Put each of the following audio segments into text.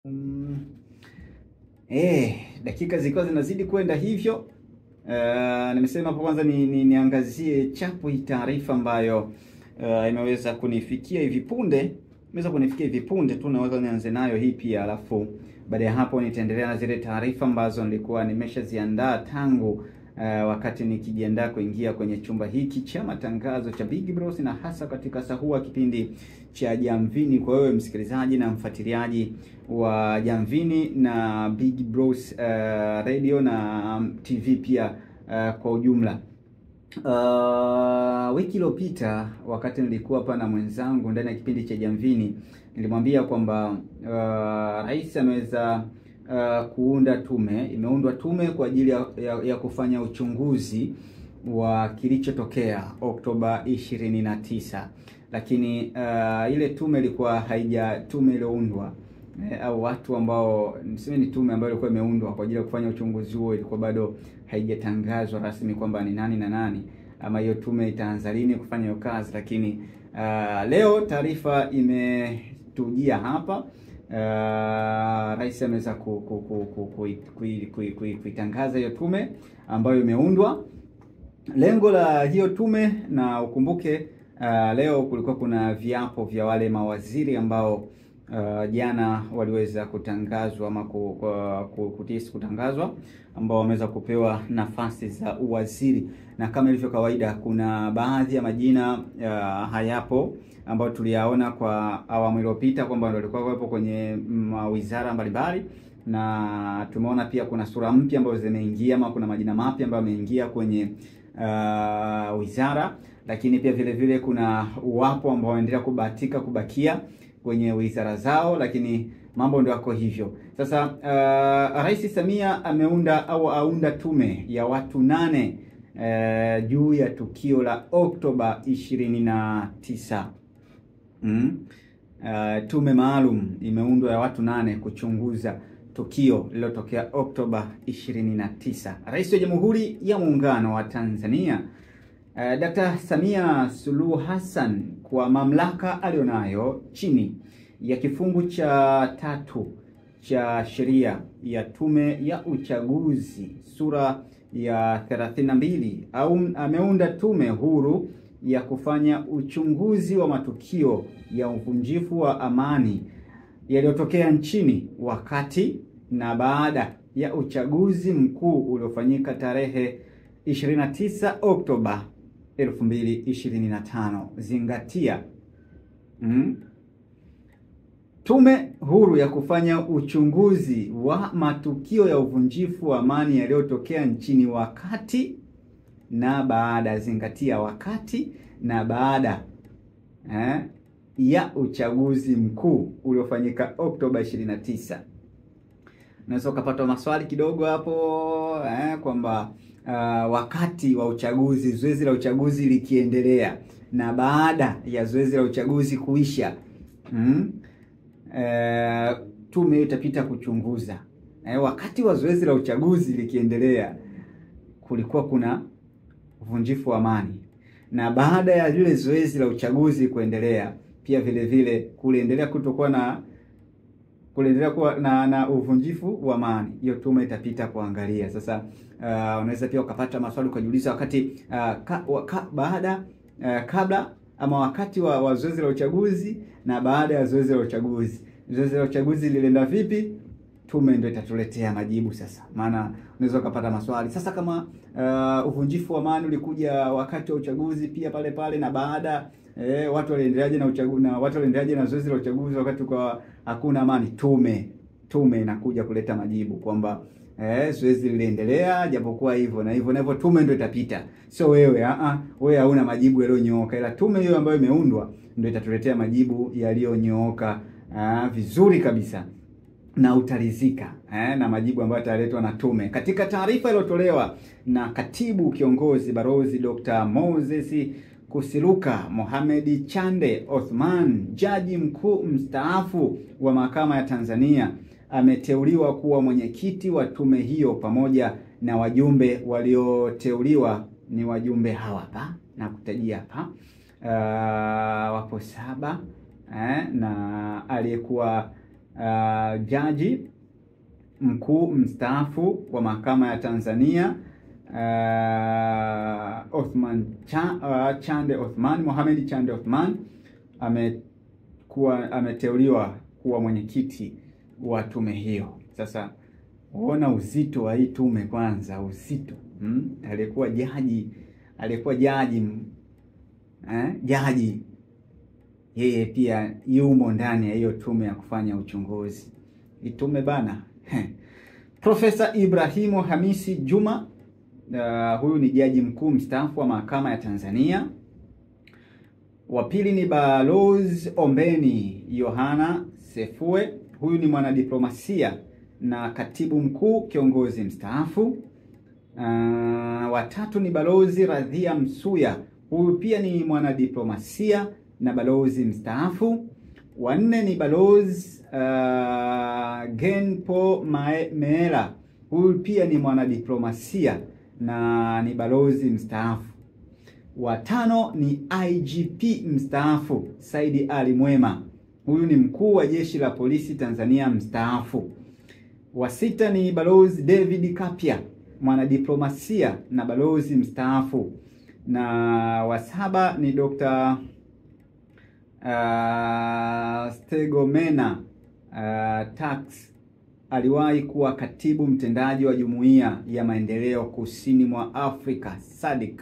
Mm, dakika zilikuwa zinazidi kwenda hivyo. Nimesema hapo kwanza niangazie chapu hii taarifa ambayo imeweza kunifikia hivi punde. Tu naweza nianze nayo hii pia, alafu baada ya hapo nitaendelea na zile taarifa ambazo nilikuwa nimeshaziandaa tangu wakati nikijiandaa kuingia kwenye chumba hiki cha matangazo cha Big Bros, na hasa katika sahua kipindi cha Jamvini. Kwa wewe msikilizaji na mfuatiliaji wa Jamvini na Big Bros radio na TV pia kwa ujumla. Wiki iliyopita wakati nilikuwa hapa na mwenzangu ndani ya kipindi cha Jamvini, nilimwambia kwamba rais ameweza imeundwa tume kwa ajili ya kufanya uchunguzi wa kilichotokea Oktoba 29. Lakini ile tume ilikuwa tume iliyoundwa au watu ambao niseme ni tume ambayo ilikuwa imeundwa kwa ajili ya kufanya uchunguzi huo, ilikuwa bado haijatangazwa rasmi kwamba ni nani na nani, ama hiyo tume itaanza lini kufanya hiyo kazi. Lakini leo taarifa imetujia hapa. Rais ameweza kuitangaza hiyo tume ambayo imeundwa. Lengo la hiyo tume, na ukumbuke leo kulikuwa kuna viapo vya wale mawaziri ambao jana waliweza kutangazwa ama kutangazwa, ambao wameweza kupewa nafasi za uwaziri. Na kama ilivyo kawaida, kuna baadhi ya majina hayapo ambao tuliyaona kwa awamu iliyopita kwamba ndio walikuwa wapo kwenye wizara mbalimbali, na tumeona pia kuna sura mpya ambazo zimeingia ama kuna majina mapya ambayo yameingia kwenye wizara. Lakini pia vile vile kuna wapo ambao wanaendelea kubakia kwenye wizara zao, lakini mambo ndio yako hivyo. Sasa Rais Samia aunda tume ya watu 8 juu ya tukio la Oktoba 29. Tume maalum imeundwa ya watu 8 kuchunguza tukio lililotokea Oktoba 29. Rais wa Jamhuri ya Muungano wa Tanzania Dr. Samia Suluhu Hassan, kwa mamlaka alionayo chini ya kifungu cha 3 cha sheria ya Tume ya Uchaguzi sura ya 32, ameunda tume huru ya kufanya uchunguzi wa matukio ya uvunjifu wa amani yaliyotokea nchini wakati na baada ya uchaguzi mkuu uliofanyika tarehe 29 Oktoba 2025. Zingatia. Tume huru ya kufanya uchunguzi wa matukio ya uvunjifu wa amani yaliyotokea nchini wakati na baada. Zingatia, wakati na baada ya uchaguzi mkuu uliofanyika Oktoba 29. Naweza ukapata maswali kidogo hapo kwamba wakati wa uchaguzi, zoezi la uchaguzi likiendelea, na baada ya zoezi la uchaguzi kuisha, tume itapita kuchunguza. Wakati wa zoezi la uchaguzi likiendelea kulikuwa kuna uvunjifu wa amani, na baada ya lile zoezi la uchaguzi kuendelea pia vile vile kuliendelea kuwa na uvunjifu wa amani, hiyo tume itapita kuangalia. Sasa unaweza pia ukapata maswali ukajiuliza wakati kabla ama wakati wa zoezi la uchaguzi na baada ya zoezi la uchaguzi. Zoezi la uchaguzi lilienda vipi? Tume ndio itatuletea majibu sasa. Maana unaweza ukapata maswali sasa kama uvunjifu wa amani ulikuja wakati wa uchaguzi pia pale na baada, watu waliendeleaje na uchaguzi, na watu waliendeleaje na zoezi la uchaguzi wakati kwa hakuna amani. Tume inakuja kuleta majibu kwamba zoezi liliendelea japokuwa hivyo na hivyo, tume ndio itapita. Sio wewe, wewe hauna majibu yaliyonyooka, ila tume hiyo ambayo imeundwa ndio itatuletea majibu yaliyonyooka vizuri kabisa, na utaridhika na majibu ambayo yataletwa na tume. Katika taarifa iliyotolewa na Katibu Kiongozi Balozi Dr. Moses Kusiluka Mohamed Chande Othman, jaji mkuu mstaafu wa Mahakama ya Tanzania, ameteuliwa kuwa mwenyekiti wa tume hiyo, pamoja na wajumbe walioteuliwa ni wajumbe hawa hapa na kutajia hapa. Wapo 7 na aliyekuwa jaji mkuu mstaafu wa mahakama ya Tanzania Mohamed Chande Othman ameteuliwa kuwa mwenyekiti wa tume hiyo. Sasa uona uzito wa hii tume kwanza, uzito. Alikuwa jaji yeye pia yumo ndani ya hiyo tume ya kufanya uchunguzi. Hii tume bana. Profesa Ibrahimu Hamisi Juma, huyu ni jaji mkuu mstaafu wa mahakama ya Tanzania. Wa pili ni Balozi Ombeni Yohana Sefue, huyu ni mwanadiplomasia na katibu mkuu kiongozi mstaafu. Wa tatu ni Balozi Radhia Msuya, huyu pia ni mwanadiplomasia na balozi mstaafu. Wa nne ni Balozi Genpo Meela, huyu pia ni mwanadiplomasia na ni balozi mstaafu. Wa tano ni IGP mstaafu Saidi Ali Mwema, huyu ni mkuu wa jeshi la polisi Tanzania mstaafu. Wa sita ni Balozi David Kapia, mwanadiplomasia na balozi mstaafu. Na wa saba ni Dr. Stegomena Tax, aliwahi kuwa katibu mtendaji wa Jumuiya ya Maendeleo Kusini mwa Afrika SADC.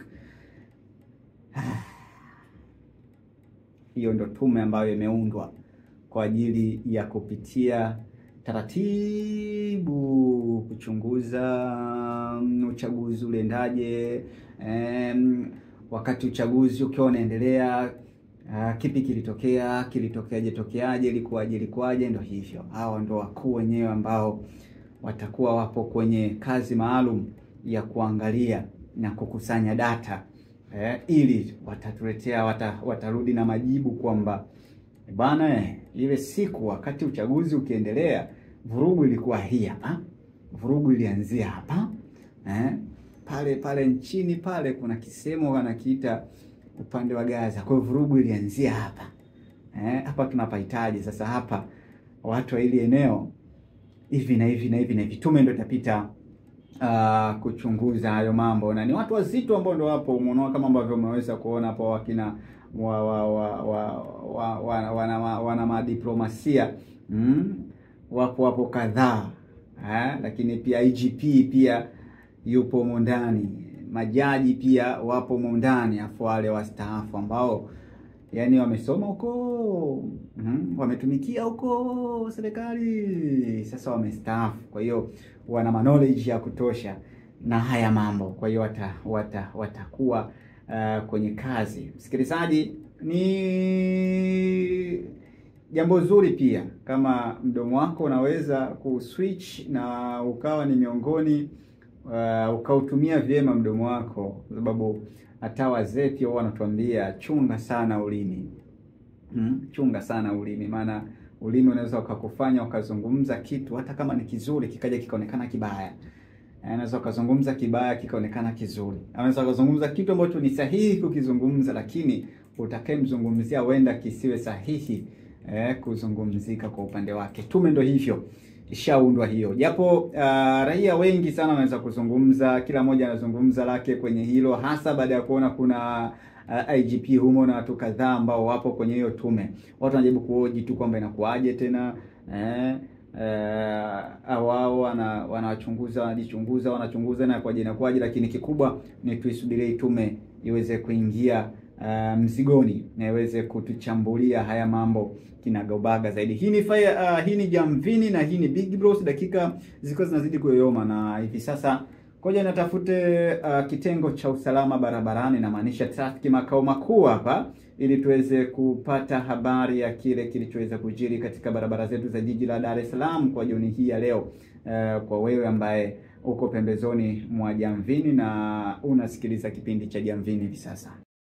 Hiyo ndo tume ambayo imeundwa kwa ajili ya kupitia taratibu kuchunguza uchaguzi uliendaje, wakati uchaguzi ukiwa unaendelea, kipi kilitokeaje, ilikuwaje. Ndio hivyo, hao ndo wakuu wenyewe ambao watakuwa wapo kwenye kazi maalum ya kuangalia na kukusanya data, ili watatuletea, watarudi na majibu kwamba bana, ile siku wakati uchaguzi ukiendelea, vurugu ilikuwa hii hapa, vurugu ilianzia hapa, pale nchini pale kuna kisemo wanakiita upande wa Gaza, kwa vurugu ilianzia hapa, hapa tunapahitaji sasa, hapa watu wa ile eneo hivi na hivi. Tume ndio itapita kuchunguza hayo mambo, na ni watu wazito ambao ndio hapo, umeona kama ambavyo umeweza kuona hapo, wakina wana madiplomasia wapo kadhaa, lakini pia IGP pia yupo mondani, majaji pia wapo mondani, afu wale wastaafu ambao yani wamesoma huko, wametumikia huko serikali, sasa wamestaafu, kwa hiyo wana knowledge ya kutosha na haya mambo, kwa hiyo watakuwa kwenye kazi. Msikilizaji, ni jambo zuri pia kama mdomo wako unaweza kuswitch na ukawa ni miongoni, ukautumia vyema mdomo wako, kwa sababu hata wazee pia wanatuambia chunga sana ulimi. Chunga sana ulimi, maana ulimi unaweza ukakufanya ukazungumza kitu hata kama ni kizuri kikaja kikaonekana kibaya. Unaweza ukazungumza kibaya kikaonekana kizuri. Unaweza ukazungumza kitu ambacho ni sahihi kukizungumza, lakini utakayemzungumzia wenda kisiwe sahihi kuzungumzika kwa upande wake. Tume ndio hivyo, ishaundwa hiyo. Japo raia wengi sana wanaweza kuzungumza, kila mmoja anazungumza lake kwenye hilo, hasa baada ya kuona kuna IGP humo na watu kadhaa ambao wapo kwenye hiyo tume. Watu wanajaribu kuhoji tu kwamba inakuaje tena, wao wanachunguza na kwa jina kwaje, lakini kikubwa ni tuisubirie tume iweze kuingia mzigoni na iweze kutuchambulia haya mambo kinagaubaga zaidi. Hii ni Jamvini na hii ni Big Bros. Dakika ziko zinazidi kuyoyoma, na hivi sasa koja natafute kitengo cha usalama barabarani, na maanisha traffic makao makuu hapa, ili tuweze kupata habari ya kile kilichoweza kujiri katika barabara zetu za jiji la Dar es Salaam kwa jioni hii ya leo. Kwa wewe ambaye uko pembezoni mwa Jamvini na unasikiliza kipindi cha Jamvini hivi sasa.